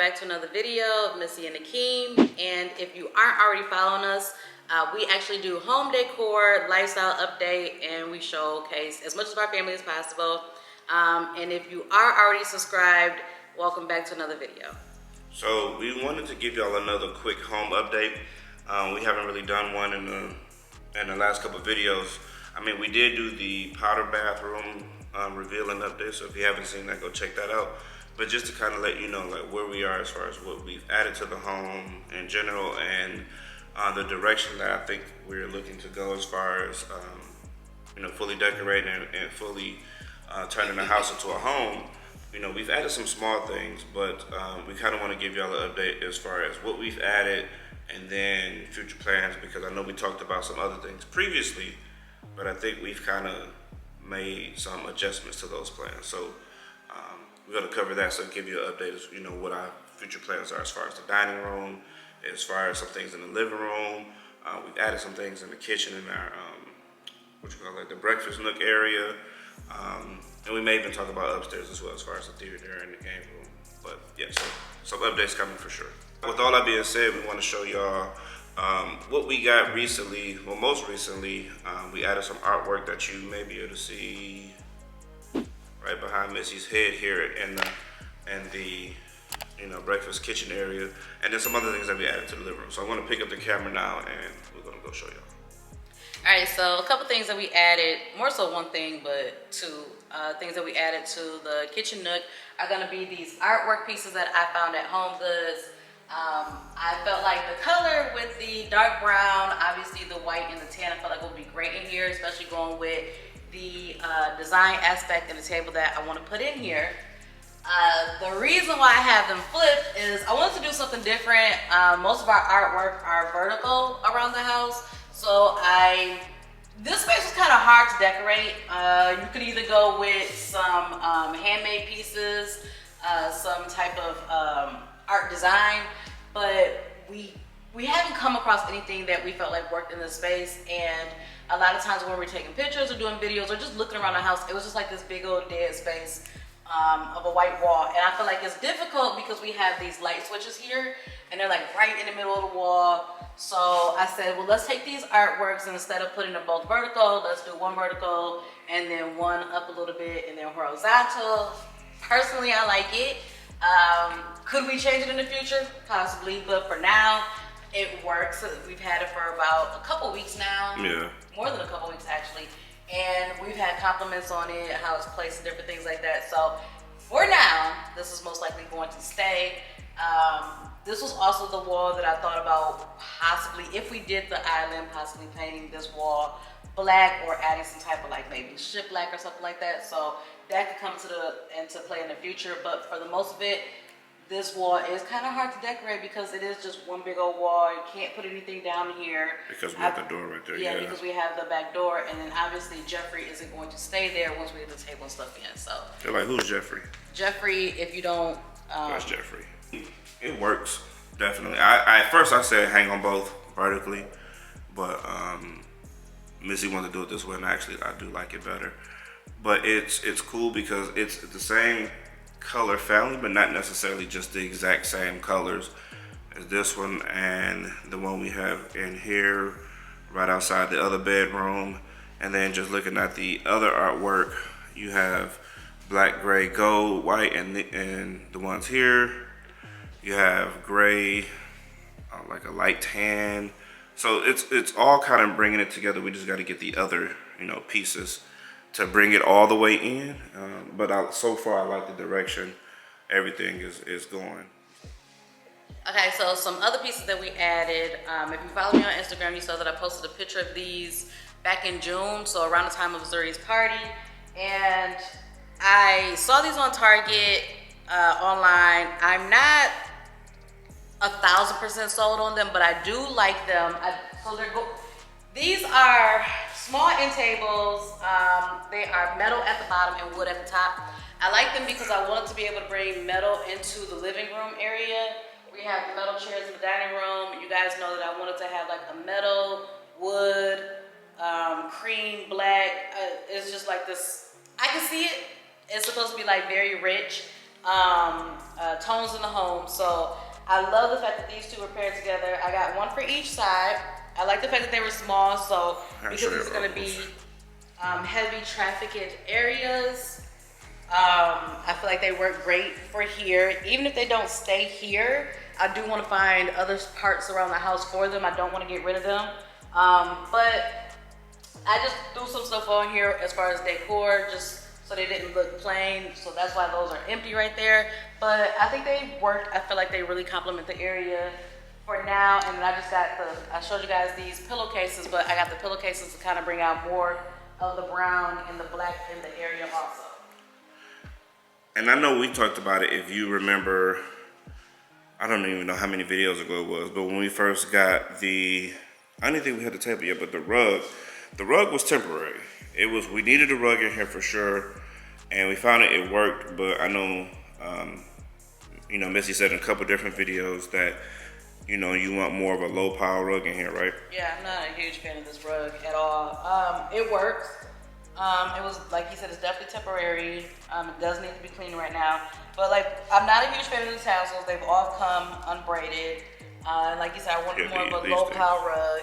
back to another video of Missy and Akeem. And if you aren't already following us, we actually do home decor, lifestyle update, and we showcase as much of our family as possible. And if you are already subscribed, welcome back to another video. So we wanted to give y'all another quick home update. We haven't really done one in the last couple of videos. I mean, we did do the powder bathroom revealing update, so if you haven't seen that, go check that out. But just to kind of let you know like where we are as far as what we've added to the home in general, and the direction that I think we're looking to go as far as fully decorating and fully turning the house into a home. You know, we've added some small things, but we kind of want to give y'all an update as far as what we've added and then future plans, because I know we talked about some other things previously, but I think we've kind of made some adjustments to those plans. So we're going to cover that, so give you an update as what our future plans are as far as the dining room, as far as some things in the living room. We've added some things in the kitchen in our the breakfast nook area. And we may even talk about upstairs as well as far as the theater and the game room. But yeah, so some updates coming for sure. With all that being said, we want to show y'all what we got recently. Well, most recently, we added some artwork that you may be able to see right behind Missy's head here in the breakfast kitchen area, and then some other things that we added to the living room. So I'm going to pick up the camera now, and we're going to go show y'all. All right, so a couple things that we added, more so one thing, but two things that we added to the kitchen nook are gonna be these artwork pieces that I found at Home Goods. I felt like the color with the dark brown, obviously the white and the tan, I felt like would be great in here, especially going with the design aspect of the table that I wanna put in here. The reason why I have them flipped is I wanted to do something different. Most of our artwork are vertical around the house. So this space was kind of hard to decorate. You could either go with some handmade pieces, some type of art design, but we haven't come across anything that we felt like worked in this space. And a lot of times when we're taking pictures or doing videos or just looking around the house, it was just like this big old dead space of a white wall. And I feel like it's difficult because we have these light switches here and they're like right in the middle of the wall. So I said, well, let's take these artworks, and instead of putting them both vertical, let's do one vertical and then one up a little bit and then horizontal. Personally, I like it. Could we change it in the future? Possibly, but for now, it works. We've had it for about a couple weeks now. Yeah. More than a couple weeks actually. And we've had compliments on it, how it's placed and different things like that. So for now, this is most likely going to stay. This was also the wall that I thought about possibly, if we did the island, possibly painting this wall black or adding some type of like maybe ship black or something like that. So that could come into play in the future. But for the most of it, this wall is kind of hard to decorate because it is just one big old wall. You can't put anything down here. Because we have the door right there. Yeah, because we have the back door, and then obviously Jeffrey isn't going to stay there once we get the table and stuff in. So they're like, who's Jeffrey? Jeffrey, if you don't, that's Jeffrey. It works definitely. At first I said hang on both vertically, but Missy wanted to do it this way, and actually I do like it better. But it's cool because it's the same color family, but not necessarily just the exact same colors as this one and the one we have in here right outside the other bedroom. And then just looking at the other artwork, you have black, gray, gold, white, and the ones here you have gray, like a light tan. So it's all kind of bringing it together. We just got to get the other pieces to bring it all the way in, but so far I like the direction everything is going. Okay, so some other pieces that we added. If you follow me on Instagram, you saw that I posted a picture of these back in June, so around the time of Zuri's party. And I saw these on Target, online. I'm not 1,000% sold on them, but I do like them. These are small end tables. They are metal at the bottom and wood at the top. I like them because I wanted to be able to bring metal into the living room area. We have the metal chairs in the dining room. You guys know that I wanted to have like a metal, wood, cream, black. It's just like this. I can see it. It's supposed to be like very rich. tones in the home. So I love the fact that these two were paired together. I got one for each side. I like the fact that they were small, so because it's going to be heavy trafficked areas, I feel like they work great for here. Even if they don't stay here, I do want to find other parts around the house for them. I don't want to get rid of them. But I just threw some stuff on here as far as decor, just so they didn't look plain. So that's why those are empty right there. But I think they worked. I feel like they really complement the area for now. And then I showed you guys these pillowcases, but I got the pillowcases to kind of bring out more of the brown and the black in the area also. And I know we talked about it, if you remember, I don't even know how many videos ago it was, but when we first got I didn't think we had the table yet, but the rug was temporary. We needed a rug in here for sure, and we found it worked, but I know, Missy said in a couple different videos that, you want more of a low power rug in here, right? Yeah, I'm not a huge fan of this rug at all. It works. It was, like he said, it's definitely temporary. It does need to be cleaned right now. But I'm not a huge fan of the tassels. They've all come unbraided. Like you said, I wanted more of a low power rug.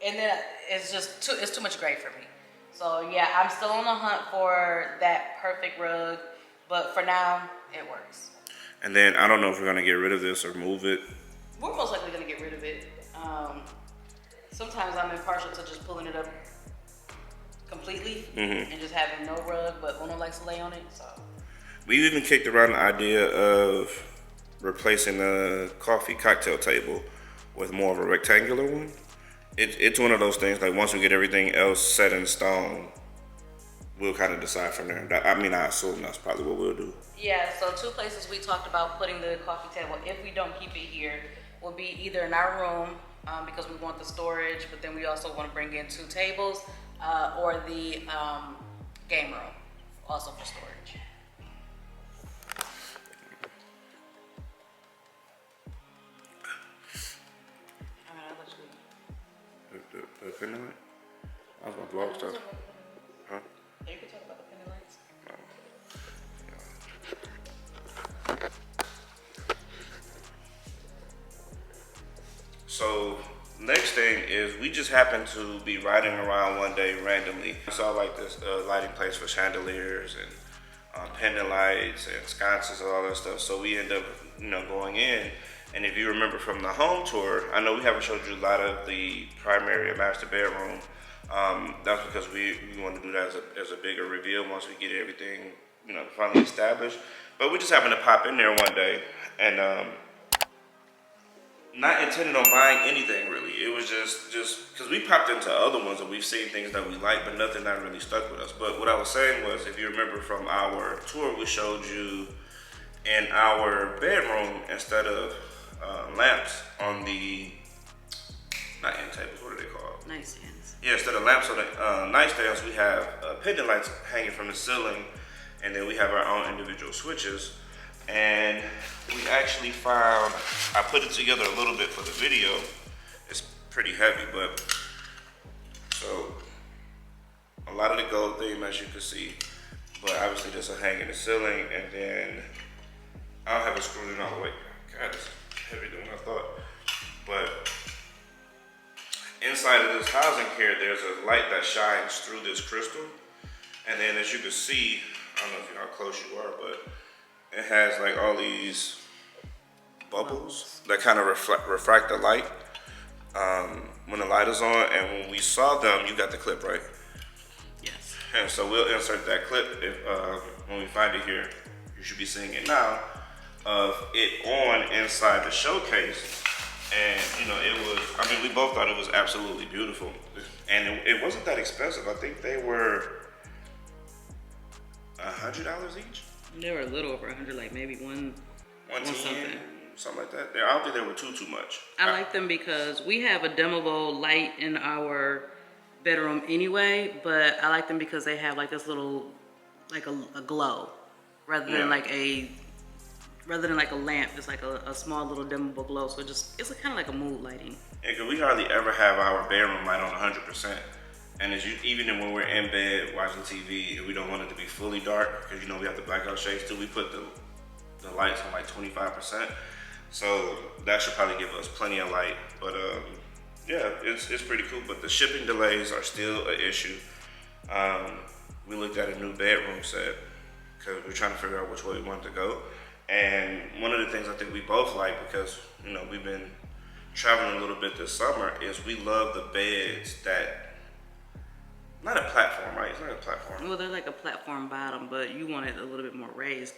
And then it's too much gray for me. So yeah, I'm still on the hunt for that perfect rug, but for now, it works. And then I don't know if we're gonna get rid of this or move it. We're most likely gonna get rid of it. Sometimes I'm impartial to just pulling it up completely and just having no rug, but Uno likes to lay on it, so. We even kicked around the idea of replacing the coffee cocktail table with more of a rectangular one. It's one of those things, like once we get everything else set in stone, we'll kind of decide from there. I assume that's probably what we'll do. Yeah, so two places we talked about putting the coffee table, if we don't keep it here, will be either in our room, because we want the storage, but then we also want to bring in two tables, or the game room, also for storage. The pinning light? I was gonna block stuff. Huh? Yeah, you can talk about the pinning lights. So next thing is we just happened to be riding around one day randomly. We saw this lighting place for chandeliers and pendant lights and sconces and all that stuff. So we end up going in. And if you remember from the home tour, I know we haven't showed you a lot of the primary and master bedroom. That's because we want to do that as a bigger reveal once we get everything finally established. But we just happened to pop in there one day and not intending on buying anything really. It was just because we popped into other ones and we've seen things that we like, but nothing that really stuck with us. But what I was saying was, if you remember from our tour, we showed you in our bedroom, instead of lamps on the, not end tables, what are they called? Nightstands. Yeah, instead of lamps on the nightstands, we have pendant lights hanging from the ceiling, and then we have our own individual switches. And we actually found, I put it together a little bit for the video. It's pretty heavy, but so a lot of the gold theme, as you can see, but obviously this will hang in the ceiling, and then I don't have it screwed in all the way. God, it's heavier than I thought. But inside of this housing here, there's a light that shines through this crystal. And then as you can see, I don't know how close you are, but it has all these bubbles that kind of refract the light when the light is on. And when we saw them, you got the clip, right? Yes. And so we'll insert that clip when we find it here. You should be seeing it now, of it on inside the showcase. And we both thought it was absolutely beautiful. And it wasn't that expensive. I think they were $100 each. They were a little over 100, maybe one something like that. I don't think they were too much. I like them because we have a dimmable light in our bedroom anyway, but I like them because they have this little, a glow, rather than a lamp. It's a small little dimmable glow. So it's kind of like a mood lighting. Yeah, because we hardly ever have our bedroom light on 100%. And even when we're in bed watching TV, we don't want it to be fully dark because we have the blackout shades too. We put the lights on like 25%, so that should probably give us plenty of light. But yeah, it's pretty cool. But the shipping delays are still an issue. We looked at a new bedroom set because we're trying to figure out which way we want to go. And one of the things I think we both like, because we've been traveling a little bit this summer, is we love the beds that, not a platform, right? It's not a platform. Well, they're like a platform bottom, but you want it a little bit more raised.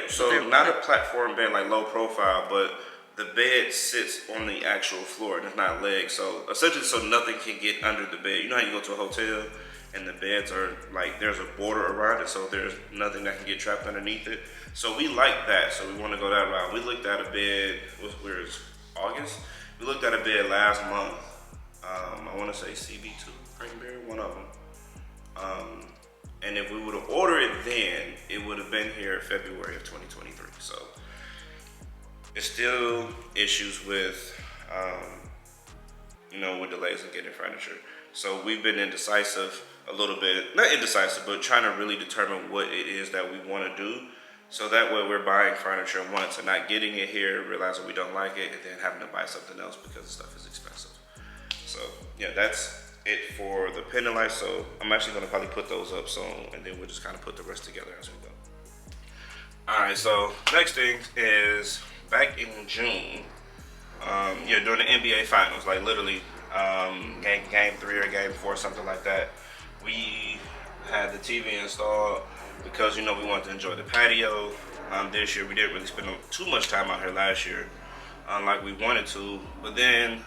So not a platform bed like low profile, but the bed sits on the actual floor and it's not legs. So essentially, so nothing can get under the bed. You know how you go to a hotel and the beds are like, there's a border around it, so there's nothing that can get trapped underneath it. So we like that, so we want to go that route. We looked at a bed, where it's August. We looked at a bed last month. I want to say CB2, Cranberry, one of them. And if we would have ordered it then, it would have been here February of 2023. So it's still issues with, with delays in getting furniture. So we've been indecisive a little bit, not indecisive, but trying to really determine what it is that we want to do. So that way we're buying furniture once and not getting it here, realizing we don't like it, and then having to buy something else because the stuff is expensive. So yeah, that's it for the pendant lights. So I'm actually going to probably put those up soon, and then we'll just kind of put the rest together as we go. Alright, so next thing is back in June, during the NBA Finals, like literally game 3 or game 4, something like that, we had the TV installed because we wanted to enjoy the patio. This year we didn't really spend too much time out here last year like we wanted to, but then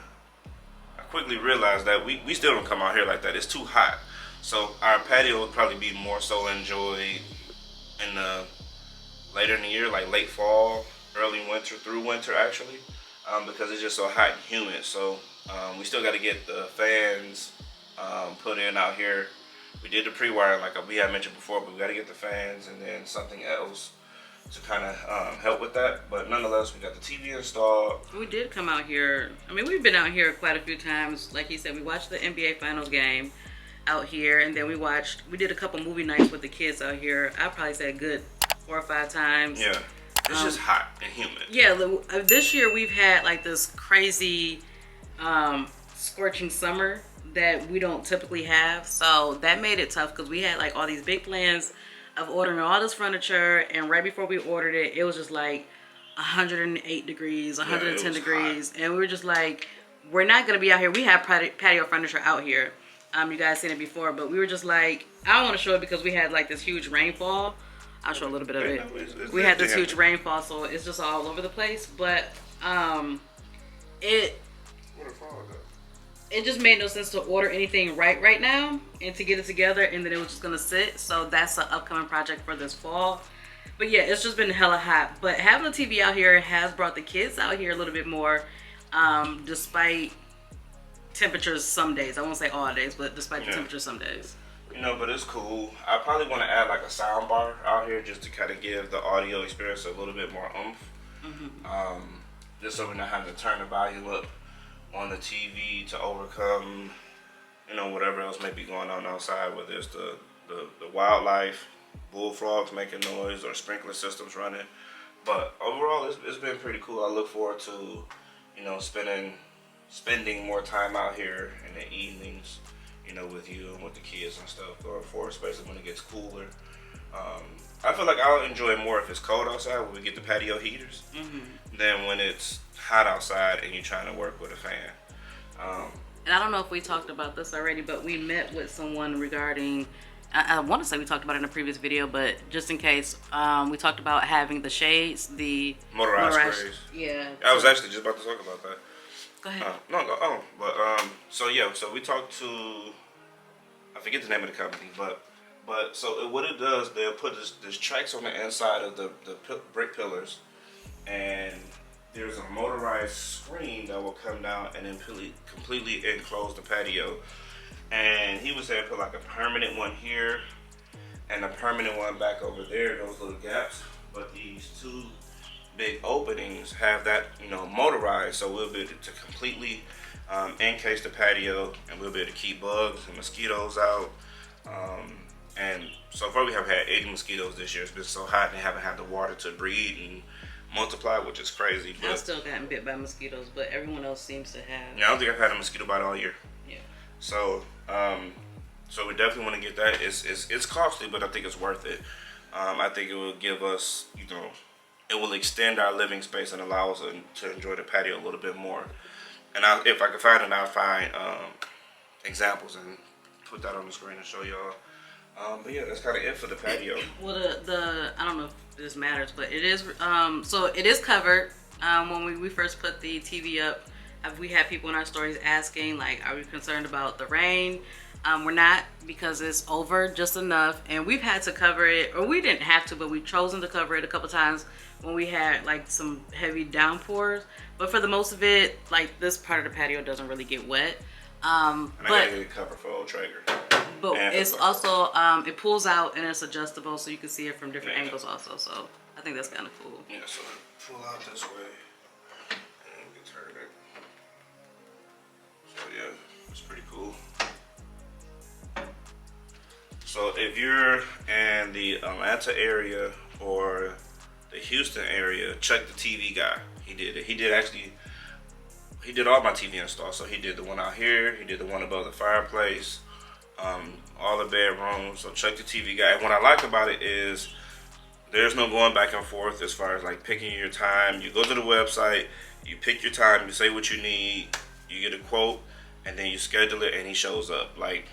I quickly realized that we still don't come out here like that. It's too hot. So our patio would probably be more so enjoyed in the later in the year, like late fall, early winter, through winter actually, because it's just so hot and humid. So we still got to get the fans put in out here. We did the pre-wiring like we had mentioned before, but we got to get the fans and then something else to kind of help with that. But nonetheless, we got the TV installed. We did come out here. I mean, we've been out here quite a few times. Like he said, we watched the NBA Finals game out here, and then we did a couple movie nights with the kids out here. I'd probably say a good 4 or 5 times. Yeah, it's just hot and humid. Yeah, this year we've had like this crazy scorching summer that we don't typically have, so that made it tough because we had like all these big plans of ordering all this furniture, and right before we ordered it, it was just like 108 degrees, 110 degrees, hot. And we were just like, we're not gonna be out here. We have patio furniture out here. You guys seen it before, but we were just like, I don't want to show it because we had like this huge rainfall. I'll show a little bit of it. We had this huge rainfall, so it's just all over the place. But it just made no sense to order anything right now and to get it together, and then it was just gonna sit. So that's an upcoming project for this fall. But yeah, it's just been hella hot. But having a TV out here has brought the kids out here a little bit more, despite temperatures some days. I won't say all days, but despite the temperatures some days. But it's cool. I probably want to add like a sound bar out here just to kind of give the audio experience a little bit more oomph. Just so we're not having to turn the volume up on the TV to overcome, whatever else may be going on outside, whether it's the wildlife, bullfrogs making noise, or sprinkler systems running. But overall, it's been pretty cool. I look forward to, spending more time out here in the evenings, with you and with the kids and stuff going forward, especially when it gets cooler. I feel like I'll enjoy it more if it's cold outside when we get the patio heaters than when it's hot outside and you're trying to work with a fan. And I don't know if we talked about this already, but we met with someone regarding, I want to say we talked about it in a previous video, but just in case, we talked about having the shades, the motorized sprays. Yeah. I was actually just about to talk about that. Go ahead. So we talked to, I forget the name of the company, but so what it does, they'll put this tracks on the inside of the brick pillars, and there's a motorized screen that will come down and then completely enclose the patio. And he was saying put like a permanent one here and a permanent one back over there, those little gaps. But these two big openings have that, motorized, so we'll be able to completely encase the patio, and we'll be able to keep bugs and mosquitoes out. And so far we have had 80 mosquitoes this year. It's been so hot and they haven't had the water to breed and multiply, which is crazy. But I've still gotten bit by mosquitoes, but everyone else seems to have. yeah, I don't think I've had a mosquito bite all year. Yeah. So, so we definitely want to get that. It's costly, but I think it's worth it. I think it will give us, it will extend our living space and allow us to enjoy the patio a little bit more. And if I can find it, I'll find examples and put that on the screen and show y'all. But yeah, that's kind of it for the patio. Well, the I don't know if this matters, but it is so it is covered. When we first put the TV up, we had people in our stories asking, like, are we concerned about the rain? We're not, because it's over just enough, and we've had to cover it, or we didn't have to, but we've chosen to cover it a couple times when we had like some heavy downpours. But for the most of it, like, this part of the patio doesn't really get wet. And I gotta get it covered for old Traeger. But it's also, it pulls out and it's adjustable, so you can see it from different angles also. So I think that's kind of cool. Yeah, so pull out this way and we can turn it. So yeah, it's pretty cool. So if you're in the Atlanta area or the Houston area, check the TV guy. He did it. He did all my TV installs. So he did the one out here. He did the one above the fireplace. All the bedrooms. So check the TV guy. And what I like about it is there's no going back and forth as far as like picking your time. You go to the website, you pick your time, you say what you need, you get a quote, and then you schedule it and he shows up. Like,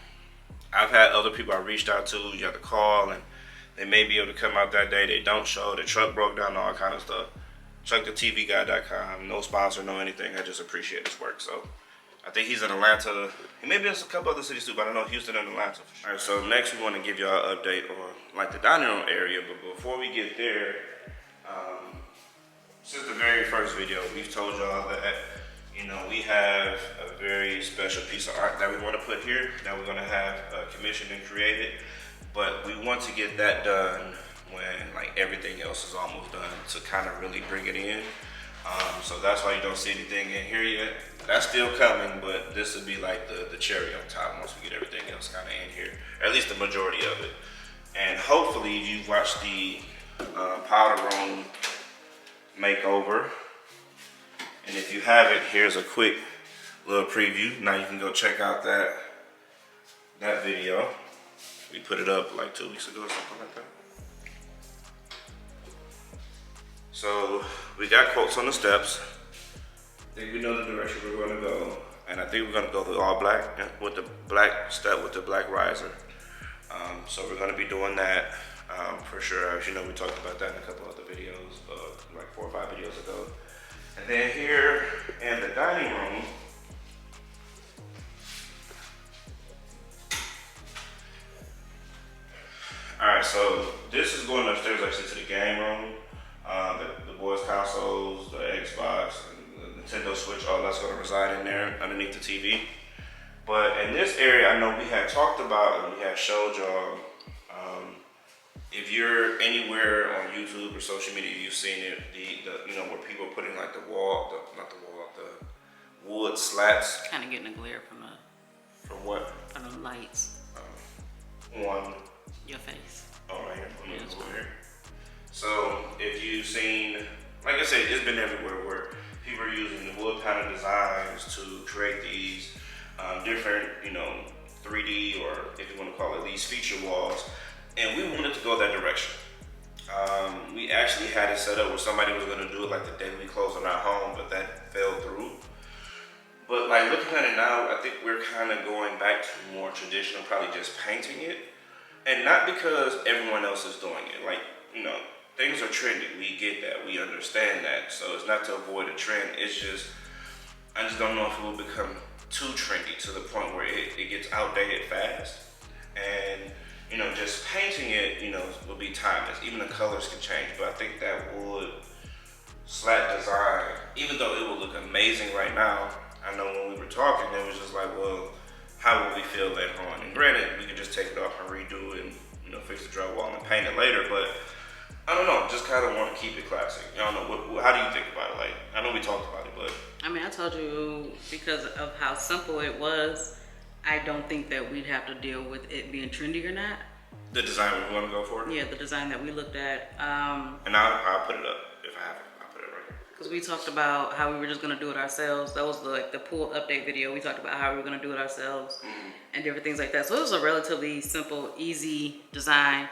I've had other people I reached out to, you have to call and they may be able to come out that day, they don't show, the truck broke down, all kind of stuff. Check the TVguy.com. No sponsor, no anything. I just appreciate his work. So I think he's in Atlanta. He may be in a couple other cities too, but I know Houston and Atlanta for sure. All right, so next we want to give y'all an update on like the dining room area. But before we get there, since the very first video, we've told y'all that we have a very special piece of art that we want to put here, that we're going to have commissioned and created. But we want to get that done when like everything else is almost done, to kind of really bring it in. So that's why you don't see anything in here yet. That's still coming, but this would be like the cherry on top once we get everything else kind of in here, or at least the majority of it. And hopefully you've watched the powder room makeover. And if you haven't, here's a quick little preview. Now you can go check out that video. We put it up like 2 weeks ago or something like that. So we got quotes on the steps. I think we know the direction we're going to go, and I think we're going to go with all black, with the black step with the black riser. So we're going to be doing that for sure. As you know, we talked about that in a couple other videos, like 4 or 5 videos ago. And then here in the dining room, all right. So this is going upstairs actually to the game room. The boys' consoles, the Xbox, and the Nintendo Switch, all that's going to reside in there underneath the TV. But in this area, I know we had talked about and we had showed y'all, if you're anywhere on YouTube or social media, you've seen it, where people are putting like the wood slats. Kind of getting a glare from From what? From the lights. On your face. Oh, right here. From over here. So if you've seen, like I said, it's been everywhere where people are using the wood panel designs to create these different, 3D, or if you want to call it, these feature walls. And we wanted to go that direction. We actually had it set up where somebody was going to do it like the day we closed on our home, but that fell through. But like looking at it now, I think we're kind of going back to more traditional, probably just painting it. And not because everyone else is doing it. Like, things are trendy. We get that. We understand that. So it's not to avoid a trend. It's just, I just don't know if it will become too trendy to the point where it gets outdated fast. And, just painting it, will be timeless. Even the colors can change. But I think that wood slat design, even though it will look amazing right now, I know when we were talking, it was just like, well, how will we feel later on? And granted, we could just take it off and redo it and, fix the drywall and paint it later. But I don't know, just kind of want to keep it classic. I don't know, how do you think about it? Like, I know we talked about it, but I mean, I told you because of how simple it was, I don't think that we'd have to deal with it being trendy or not. the design we want to go for. Yeah, the design that we looked at. And I'll put it up if I have it. I'll put it right here. Because we talked about how we were just gonna do it ourselves. That was the pool update video. We talked about how we were gonna do it ourselves and different things like that. So it was a relatively simple, easy design.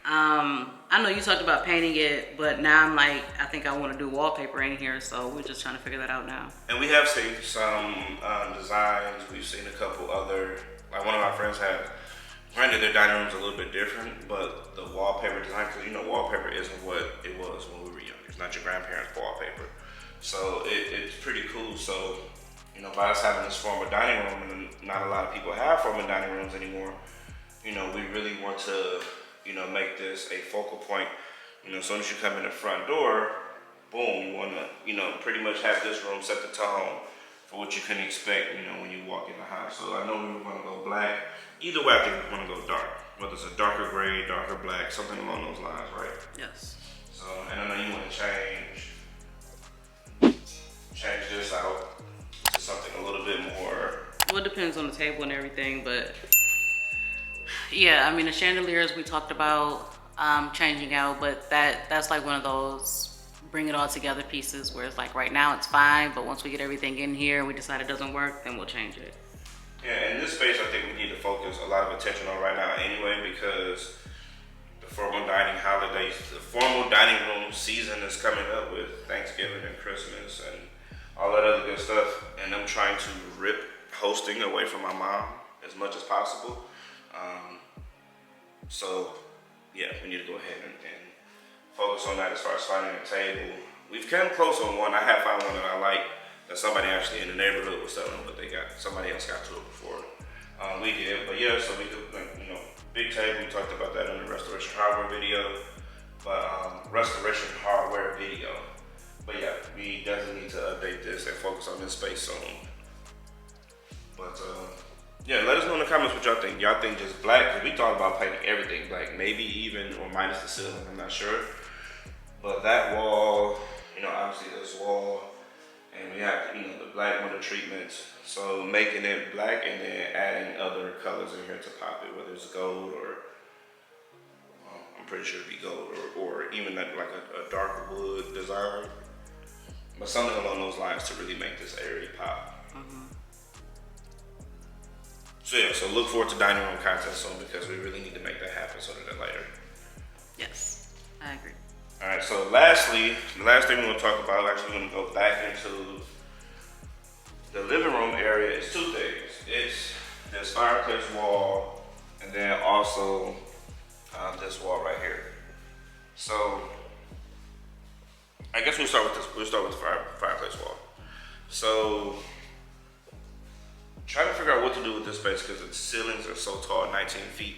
I know you talked about painting it, but now I'm like, I think I want to do wallpaper in here. So we're just trying to figure that out now. And we have seen some designs. We've seen a couple other, like one of our friends had, granted their dining room's a little bit different, but the wallpaper design, because you know wallpaper isn't what it was when we were young. It's not your grandparents' wallpaper. So it's pretty cool. So, you know, by us having this formal dining room, and not a lot of people have formal dining rooms anymore, you know, we really want to, you know, make this a focal point. You know, as soon as you come in the front door, boom, you want to, you know, pretty much have this room set the tone for what you can expect, you know, when you walk in the house. So I know we were going to go black. Either way, I think we want to go dark. Whether it's a darker gray, darker black, something along those lines, right? Yes. So, and I know you want to change this out to something a little bit more. Well, it depends on the table and everything, but yeah, I mean the chandeliers we talked about changing out, but that's like one of those bring it all together pieces where it's like right now it's fine, but once we get everything in here and we decide it doesn't work, then we'll change it. Yeah, in this space I think we need to focus a lot of attention on right now anyway, because the formal dining holidays, the formal dining room season is coming up with Thanksgiving and Christmas and all that other good stuff, and I'm trying to rip hosting away from my mom as much as possible. So yeah, we need to go ahead and focus on that as far as finding a table. We've come close on one. I have found one that I like, that somebody actually in the neighborhood was selling, but somebody else got to it before we did. But yeah, so we do, you know, big table. We talked about that in the restoration hardware video, But yeah, we definitely need to update this and focus on this space soon. But yeah, let us know in the comments what y'all think. Y'all think just black? Because we thought about painting everything black, maybe even or minus the ceiling. I'm not sure. But that wall, you know, obviously this wall, and we have, you know, the black window treatments. So making it black and then adding other colors in here to pop it, whether it's gold or I'm pretty sure it'd be gold or even like a darker wood design. But something along those lines to really make this area pop. So yeah, so look forward to dining room content soon because we really need to make that happen sooner than later. Yes, I agree. All right, so lastly, the last thing we're gonna talk about, actually we're gonna go back into the living room area. It's two things. It's this fireplace wall and then also this wall right here. So I guess we'll start with this. We'll start with the fireplace wall. So trying to figure out what to do with this space because the ceilings are so tall, 19 feet.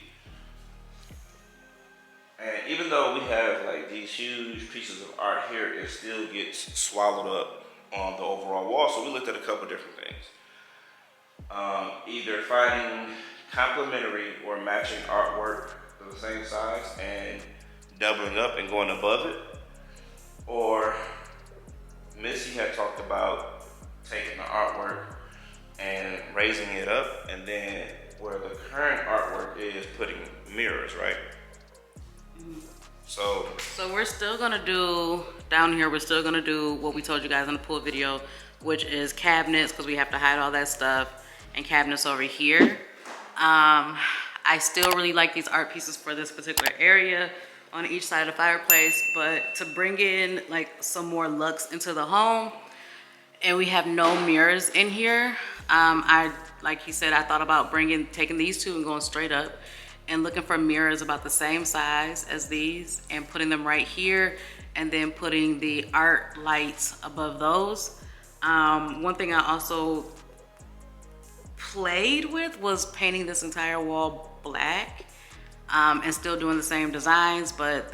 And even though we have like these huge pieces of art here, it still gets swallowed up on the overall wall. So we looked at a couple different things. Either finding complementary or matching artwork of the same size and doubling up and going above it. Or Missy had talked about taking the artwork and raising it up, and then where the current artwork is putting mirrors, right? So we're still gonna do, down here, we're still gonna do what we told you guys in the pool video, which is cabinets, because we have to hide all that stuff, and cabinets over here. I still really like these art pieces for this particular area on each side of the fireplace, but to bring in like some more looks into the home, and we have no mirrors in here, like he said, I thought about taking these two and going straight up and looking for mirrors about the same size as these and putting them right here, and then putting the art lights above those. One thing I also played with was painting this entire wall black and still doing the same designs, but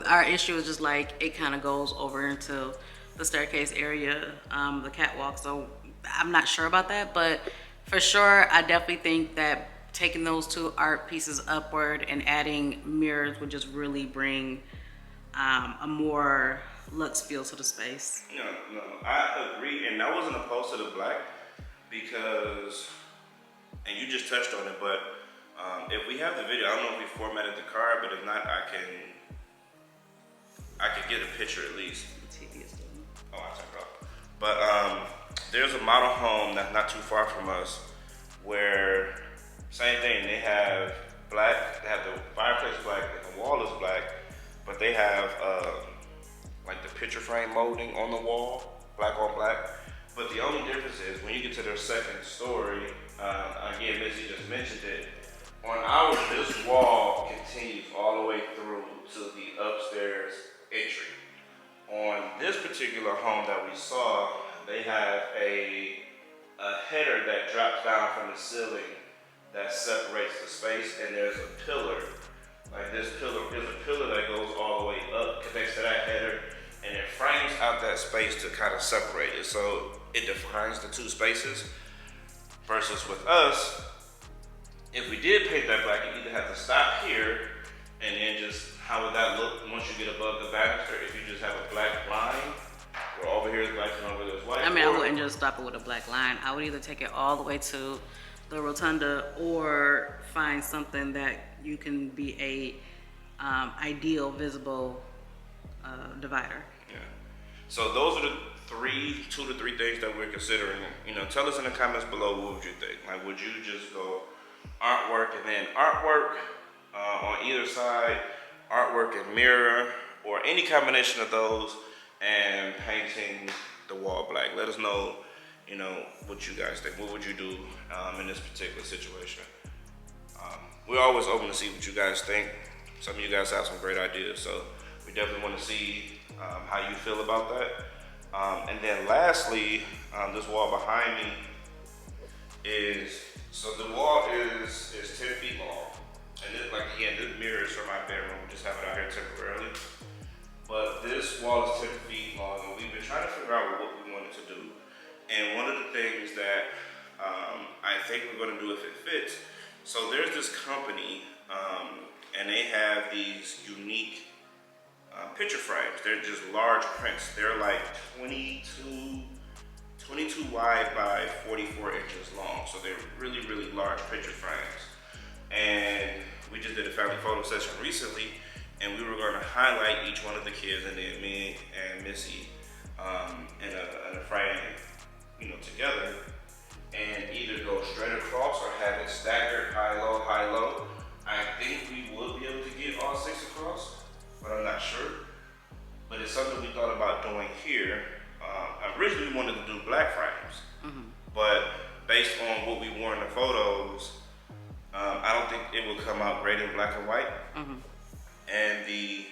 our issue is just like it kind of goes over into the staircase area, the catwalk, so I'm not sure about that, but for sure I definitely think that taking those two art pieces upward and adding mirrors would just really bring a more luxe feel to the space. No, I agree, and I wasn't opposed to the black because, and you just touched on it, but if we have the video, I don't know if we formatted the card, but if not, I can get a picture at least. Oh, I took it off. But there's a model home that's not too far from us where same thing. They have black. They have the fireplace black and the wall is black, but they have like the picture frame molding on the wall, black on black. But the only difference is when you get to their second story. Again, Missy just mentioned it. On ours, this wall continues all the way through to the upstairs entry. On this particular home that we saw, they have a header that drops down from the ceiling that separates the space, and there's a pillar. Like this pillar, there's a pillar that goes all the way up, connects to that header, and it frames out that space to kind of separate it. So it defines the two spaces. Versus with us, if we did paint that black, you either have to stop here and then just, how would that look once you get above the banister if you just have a black line where over here is black and over there is white? I mean, I wouldn't just stop it with a black line. I would either take it all the way to the rotunda or find something that you can be a ideal visible divider. Yeah. So those are the 2 to 3 things that we're considering. You know, tell us in the comments below, what would you think? Like, would you just go artwork and then artwork on either side, artwork and mirror, or any combination of those, and painting the wall black? Let us know, you know, what you guys think. What would you do in this particular situation? We're always open to see what you guys think. Some of you guys have some great ideas, so we definitely want to see how you feel about that. And then lastly, this wall behind me is, so the wall is 10 feet long. And this, like again, this mirror is from my bedroom. We just have it out here temporarily. But this wall is 10 feet long, and we've been trying to figure out what we wanted to do. And one of the things that I think we're going to do if it fits, so there's this company, and they have these unique picture frames. They're just large prints. They're like 22 wide by 44 inches long. So they're really, really large picture frames. And we just did a family photo session recently, and we were going to highlight each one of the kids, and then me and Missy in a frame, you know, together, and either go straight across or have it staggered high, low, high, low. I think we would be able to get all 6 across, but I'm not sure. But it's something we thought about doing here. Originally we wanted to do black frames, but based on what we wore in the photos, I don't think it will come out great in black and white. And the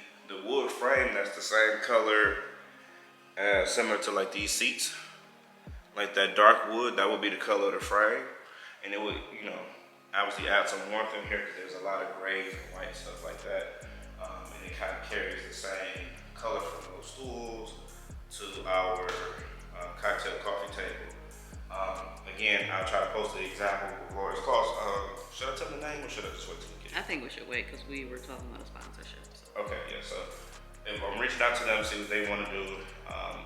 wood frame, that's the same color, similar to like these seats, like that dark wood, that would be the color of the frame. And it would, you know, obviously add some warmth in here because there's a lot of grays and white stuff like that. And it kind of carries the same color from those stools to our cocktail coffee table. Again, I'll try to post the example of what it's cost. Should I tell the name or should I just wait till we get it? I think we should wait because we were talking about a sponsorship. So. Okay, yeah, so if I'm reaching out to them, see what they want to do.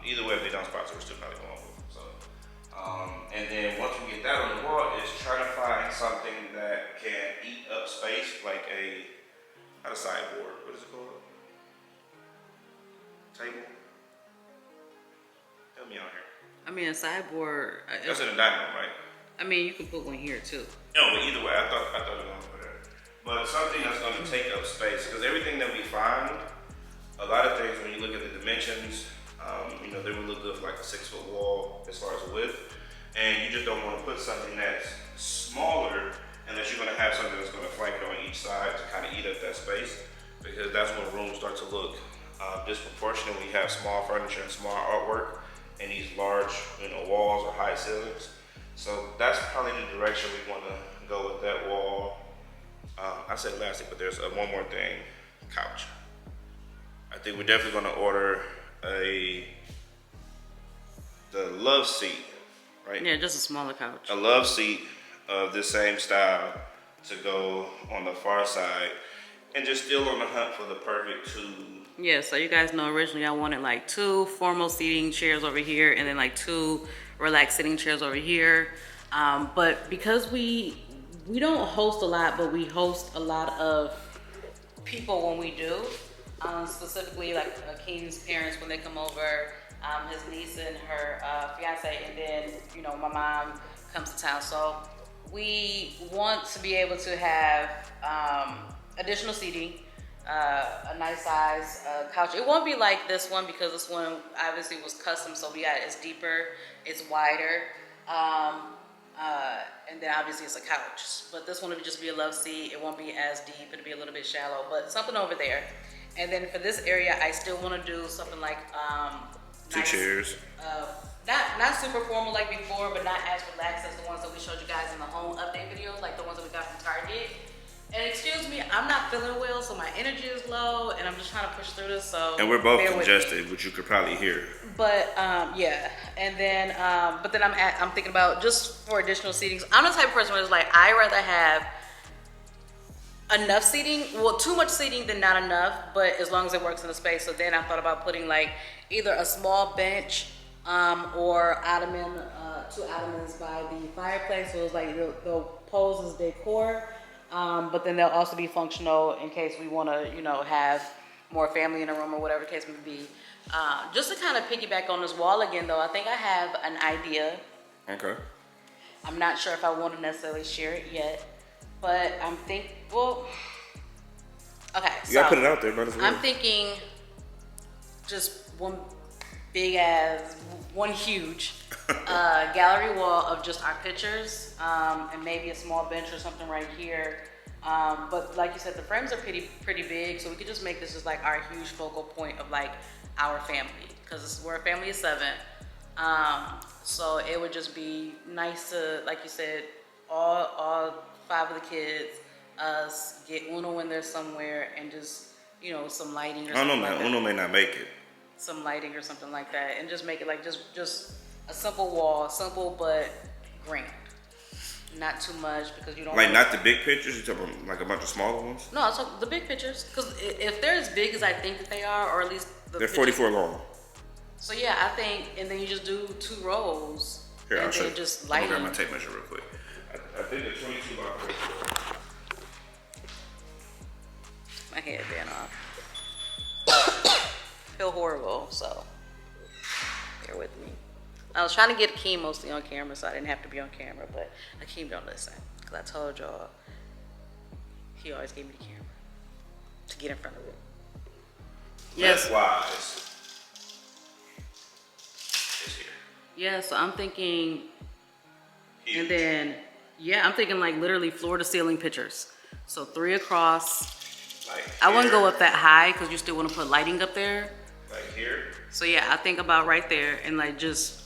Either way, if they don't sponsor, we're still probably going with them. So, and then once we get that on the wall, is trying to find something that can eat up space, like not a sideboard, what is it called? Table? Help me out here. I mean, a sideboard. That's in the dining room, right? I mean, you can put one here too. No, but either way, I thought it was going over there. But something that's going to take up space, because everything that we find, a lot of things when you look at the dimensions, you know, they would look good for like a 6-foot wall as far as width, and you just don't want to put something that's smaller unless you're going to have something that's going to flank it on each side to kind of eat up that space, because that's when rooms start to look disproportionate. We have small furniture and small artwork and these large, you know, walls or high ceilings. So that's probably the direction we want to go with that wall. I said last thing, but there's one more thing, couch. I think we're definitely going to order the love seat, right? Yeah, just a smaller couch. A love seat of the same style to go on the far side, and just still on the hunt for the perfect two. Yeah, so you guys know originally I wanted like 2 formal seating chairs over here and then like 2 relaxed sitting chairs over here. But because we don't host a lot, but we host a lot of people when we do, specifically like Akeem's parents when they come over, his niece and her fiance, and then, you know, my mom comes to town. So we want to be able to have additional seating, a nice size couch. It won't be like this one because this one obviously was custom, so it's deeper, it's wider, and then obviously it's a couch. But this one will just be a love seat. It won't be as deep. It'll be a little bit shallow, but something over there. And then for this area, I still want to do something like 2 chairs. Not super formal like before, but not as relaxed as the ones that we showed you guys in the home update videos, like the ones that we got from Target. And excuse me, I'm not feeling well, so my energy is low, and I'm just trying to push through this. So and we're both congested, which you could probably hear. But yeah, and then but then I'm thinking about just for additional seatings. I'm the type of person who's like, I rather have enough seating, well, too much seating than not enough, but as long as it works in the space. So then I thought about putting like either a small bench or ottoman, 2 ottomans by the fireplace. So it's like they'll pose as decor, but then they'll also be functional in case we want to, you know, have more family in a room or whatever the case may be. Just to kind of piggyback on this wall again, though, I think I have an idea. Okay. I'm not sure if I want to necessarily share it yet, but I'm thinking, well, okay. You gotta put it out there, brother. I'm thinking just one big ass, one huge gallery wall of just our pictures, and maybe a small bench or something right here. But like you said, the frames are pretty big, so we could just make this just like our huge focal point of like our family, because we're a family of 7. So it would just be nice to, like you said, all 5 of the kids, us get Uno in there somewhere, and just, you know, some lighting or something. I don't know, man. Uno may not make it. Some lighting or something like that, and just make it like just a simple wall, simple but grand. Not too much, because you don't like, not the big pictures. You talking about like a bunch of smaller ones? No, I'm talking the big pictures, because if they're as big as I think that they are, or at least they're 44 long. So yeah, I think, and then you just do 2 rows. Here, and I'll show you. Just I'm lighting. gonna grab my tape measure real quick. I think they're 22 by 44. My head been off. Feel horrible, so bear with me. I was trying to get Akeem mostly on camera, so I didn't have to be on camera, but Akeem don't listen, because I told y'all he always gave me the camera to get in front of it. Yes. That's wise. It's here. Yeah, so I'm thinking, Huge. and then, yeah, I'm thinking like literally floor to ceiling pictures. So 3 across. Like I wouldn't go up that high, because you still want to put lighting up there. Like here. So yeah, I think about right there, and like just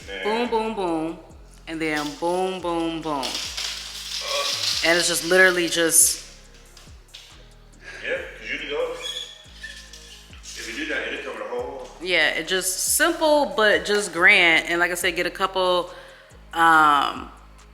And boom, boom, boom, and then boom, boom, boom. And it's just literally just. Yeah, because you can go. If you do that, it'll cover the whole wall. Yeah, it just simple, but just grand. And like I said, get a couple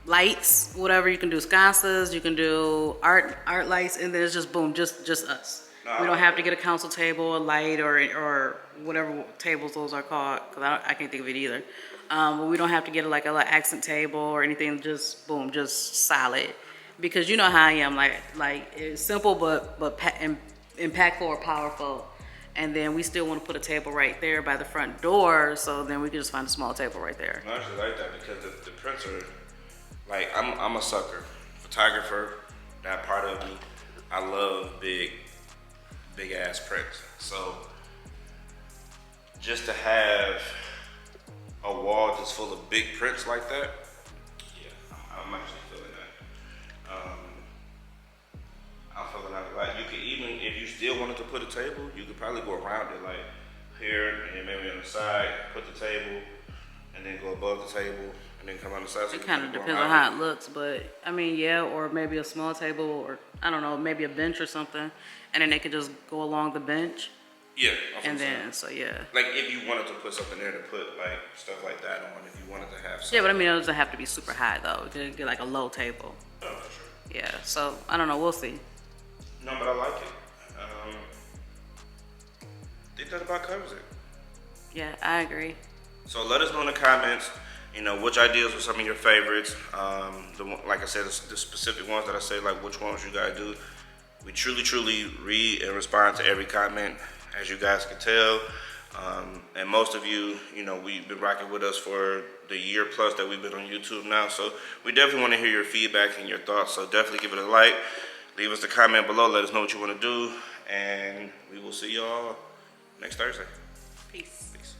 lights, whatever you can do, sconces, you can do art lights, and then it's just boom, just us. No, We don't have to get a council table, a light, or whatever tables those are called, because I can't think of it either. But we don't have to get like a accent table or anything. Just boom, just solid. Because you know how I am, like it's simple but impactful or powerful. And then we still want to put a table right there by the front door, so then we can just find a small table right there. I actually like that, because the prints are, like, I'm a sucker. Photographer, that part of me. I love big ass prints. So just to have a wall just full of big prints like that, yeah, I'm actually feeling that. I'm feeling that. Like, you could even, if you still wanted to put a table, you could probably go around it, like here, and then maybe on the side, put the table, and then go above the table, and then come on the side. So It kind of depends on how it looks, but I mean, yeah, or maybe a small table, or I don't know, maybe a bench or something, and then they could just go along the bench. Yeah. And then, so yeah. Like, if you wanted to put something there to put like stuff like that on, if you wanted to have something. Yeah, but I mean, it doesn't have to be super high though. You could get like a low table. Oh, for sure. yeah. So I don't know. We'll see. No, but I like it. I think that about covers it. Yeah, I agree. So let us know in the comments, which ideas were some of your favorites. Like I said, the specific ones that I say, like which ones you guys do. We truly read and respond to every comment, as you guys can tell. And most of you, we've been rocking with us for the year plus that we've been on YouTube now. So we definitely want to hear your feedback and your thoughts. So definitely give it a like. Leave us a comment below. Let us know what you want to do. And we will see y'all next Thursday. Peace. Peace.